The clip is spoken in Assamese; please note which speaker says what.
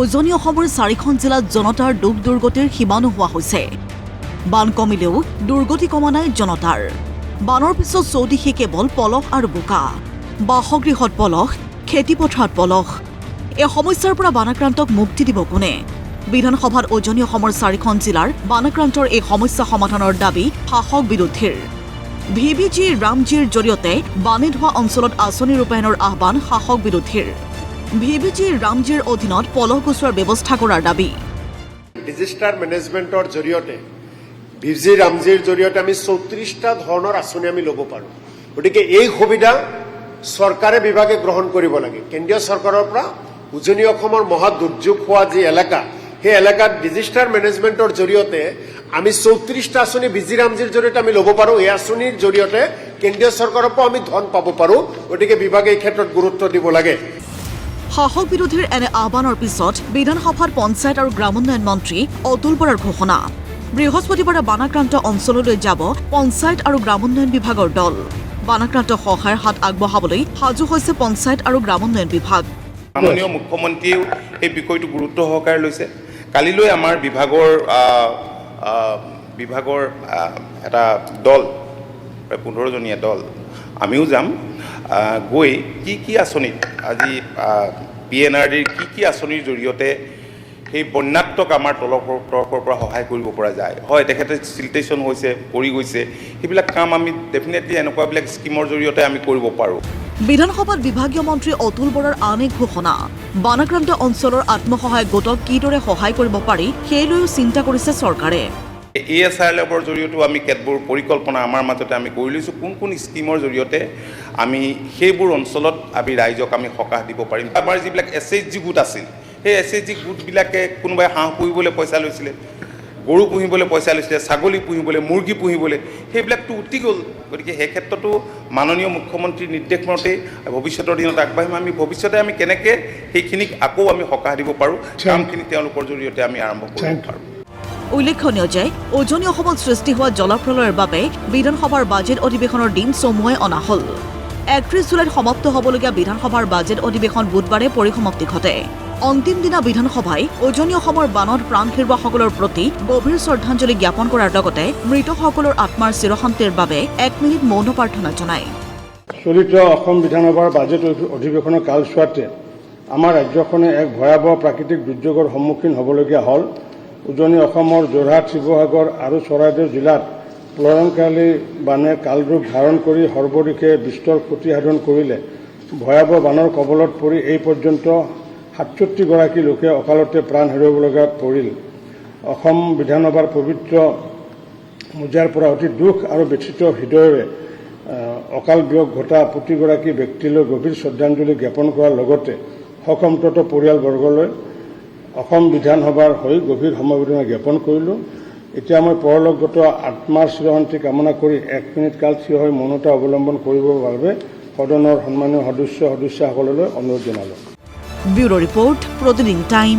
Speaker 1: উজনি অসমৰ 4খন জিলাত জনতাৰ দুখ দুৰ্গতিৰ সীমা নোহোৱা হৈছে। বান কমিলেও দুৰ্গতি কমা নাই জনতাৰ। বানৰ পিছত চৌদিশে কেৱল পলস আৰু বোকা। বাসগৃহত পলস, খেতিপথাৰত পলস। এই সমস্যাৰ পৰা বানাক্ৰান্তক মুক্তি দিব কোনে? বিধানসভাত উজনি অসমৰ 4খন জিলাৰ বানাক্ৰান্তৰ এই সমস্যা সমাধানৰ দাবী শাসক বিৰোধীৰ। ভিবিজি ৰামজিৰ জৰিয়তে বানে ধোৱা অঞ্চলত আঁচনি ৰূপায়ণৰ আহ্বান শাসক বিৰোধীৰ। ভিবিজি ৰামজিৰ অধীনত পলস গুচোৱাৰ ব্যৱস্থা কৰাৰ দাবী।
Speaker 2: ডিজাস্টাৰ মেনেজমেণ্টৰ জৰিয়তে ভিবিজি ৰামজিৰ জৰিয়তে আমি 34টা ধৰণৰ আঁচনি আমি ল'ব পাৰোঁ। গতিকে এই সুবিধা চৰকাৰে বিভাগে গ্ৰহণ কৰিব লাগে। কেন্দ্ৰীয় চৰকাৰৰ পৰা উজনি অসমৰ মহা দুৰ্যোগ হোৱা যি এলেকা, সেই এলেকাত ডিজাস্টাৰ মেনেজমেণ্টৰ জৰিয়তে আমি 34টা আঁচনি ভিবিজি ৰামজিৰ জৰিয়তে আমি ল'ব পাৰোঁ। এই আঁচনিৰ জৰিয়তে কেন্দ্ৰীয় চৰকাৰৰ পৰা আমি ধন পাব পাৰোঁ। গতিকে বিভাগে এই ক্ষেত্ৰত গুৰুত্ব দিব লাগে।
Speaker 1: শাসক বিৰোধীৰ এনে আহ্বানৰ পিছত বিধানসভাত পঞ্চায়ত আৰু গ্ৰামোন্নয়ন মন্ত্ৰী অতুল বৰাৰ ঘোষণা। বৃহস্পতিবাৰে বানাক্ৰান্ত অঞ্চললৈ যাব পঞ্চায়ত আৰু গ্ৰামোন্নয়ন বিভাগৰ দল। বানাক্ৰান্ত সহায়ৰ হাত আগবঢ়াবলৈ সাজু হৈছে পঞ্চায়ত আৰু গ্ৰামোন্নয়ন বিভাগ।
Speaker 3: মাননীয় মুখ্যমন্ত্ৰীয়েও এই বিষয়টো গুৰুত্ব সহকাৰে লৈছে। কালিলৈ আমাৰ বিভাগৰ এটা দল, প্ৰায় 15জনীয়া দল, আমিও যাম। গৈ কি আঁচনিত আজি PNRDৰ কি আঁচনিৰ জৰিয়তে সেই বন্যাত্মক আমাৰ তৰফৰ পৰা সহায় কৰিব পৰা যায়। হয়, তেখেতে চিলটেশ্যন হৈছে, কৰি গৈছে, সেইবিলাক কাম আমি ডেফিনেটলি এনেকুৱাবিলাক স্কিমৰ জৰিয়তে আমি কৰিব পাৰোঁ।
Speaker 1: বিধানসভাত বিভাগীয় মন্ত্ৰী অতুল বৰাৰ আন এক ঘোষণা। বানাক্ৰান্ত অঞ্চলৰ আত্মসহায়ক গোটক কিদৰে সহায় কৰিব পাৰি সেই লৈও চিন্তা কৰিছে চৰকাৰে।
Speaker 3: ASRLFৰ জৰিয়তেও আমি কেতবোৰ পৰিকল্পনা আমাৰ মাজতে আমি কৰি লৈছোঁ। কোন স্কিমৰ জৰিয়তে আমি সেইবোৰ অঞ্চলত আমি ৰাইজক আমি সকাহ দিব পাৰিম। আমাৰ যিবিলাক SHG গোট আছিল, সেই SHG গোটবিলাকে কোনোবাই হাঁহ পুহিবলৈ পইচা লৈছিলে, গৰু পুহিবলৈ পইচা লৈছিলে, ছাগলী পুহিবলৈ, মুৰ্গী পুহিবলৈ, সেইবিলাকতো উটি গ'ল। গতিকে সেই ক্ষেত্ৰতো মাননীয় মুখ্যমন্ত্ৰীৰ নিৰ্দেশ মতে ভৱিষ্যতৰ দিনত আগবাঢ়িম। আমি ভৱিষ্যতে আমি কেনেকৈ সেইখিনিক আকৌ আমি সকাহ দিব পাৰোঁ, কামখিনি তেওঁলোকৰ জৰিয়তে আমি আৰম্ভ কৰিব পাৰোঁ।
Speaker 1: উল্লেখনীয় যে উজনি অসমত সৃষ্টি হোৱা জলপ্ৰলয়ৰ বাবে বিধানসভাৰ বাজেট অধিৱেশনৰ দিন চমুৱাই অনা হ'ল। 31 জুলাইত সমাপ্ত হ'বলগীয়া বিধানসভাৰ বাজেট অধিৱেশন বুধবাৰে পৰিসমাপ্তি ঘটে। অন্তিম দিনা বিধানসভাই উজনি অসমৰ বানত প্ৰাণ হেৰুওৱাসকলৰ প্ৰতি গভীৰ শ্ৰদ্ধাঞ্জলি জ্ঞাপন কৰাৰ লগতে মৃতসকলৰ আত্মাৰ চিৰশান্তিৰ বাবে 1 মিনিট মৌন প্ৰাৰ্থনা জনায়।
Speaker 4: চলিত অসম বিধানসভাৰ বাজেট অধিৱেশনৰ কালছোৱাতে আমাৰ ৰাজ্যখনে এক ভয়াৱহ প্ৰাকৃতিক দুৰ্যোগৰ সন্মুখীন হ'বলগীয়া হ'ল। উজনি অসমৰ যোৰহাট, শিৱসাগৰ আৰু চৰাইদেউ জিলাত প্ৰলয়ংকাৰী বানে কালৰূপ ধাৰণ কৰি সৰ্বদিশে বিস্তৰ ক্ষতি সাধন কৰিলে। ভয়াৱহ বানৰ কবলত পৰি এই পৰ্যন্ত 67গৰাকী লোকে অকালতে প্ৰাণ হেৰুৱাবলগীয়া পৰিল। অসম বিধানসভাৰ পবিত্ৰ মোজাৰ পৰা অতি দুখ আৰু ব্যথিত হৃদয়েৰে অকাল বিয়োগ ঘটা প্ৰতিগৰাকী ব্যক্তিলৈ গভীৰ শ্ৰদ্ধাঞ্জলি জ্ঞাপন কৰাৰ লগতে শোকসন্তপ্ত পৰিয়ালবৰ্গলৈ অসম বিধানসভাৰ হৈ গভীৰ সমবেদনা জ্ঞাপন কৰিলোঁ। এতিয়া মই পৰলোকগত আত্মাৰ চিৰশান্তি কামনা কৰি 1 মিনিট কাল থিয় হৈ মৌনতা অৱলম্বন কৰিবৰ বাবে সদনৰ সন্মানীয় সদস্যসকললৈ অনুৰোধ জনালোঁ।
Speaker 1: ব্যুৰো ৰিপৰ্ট, প্ৰতিদিন টাইম।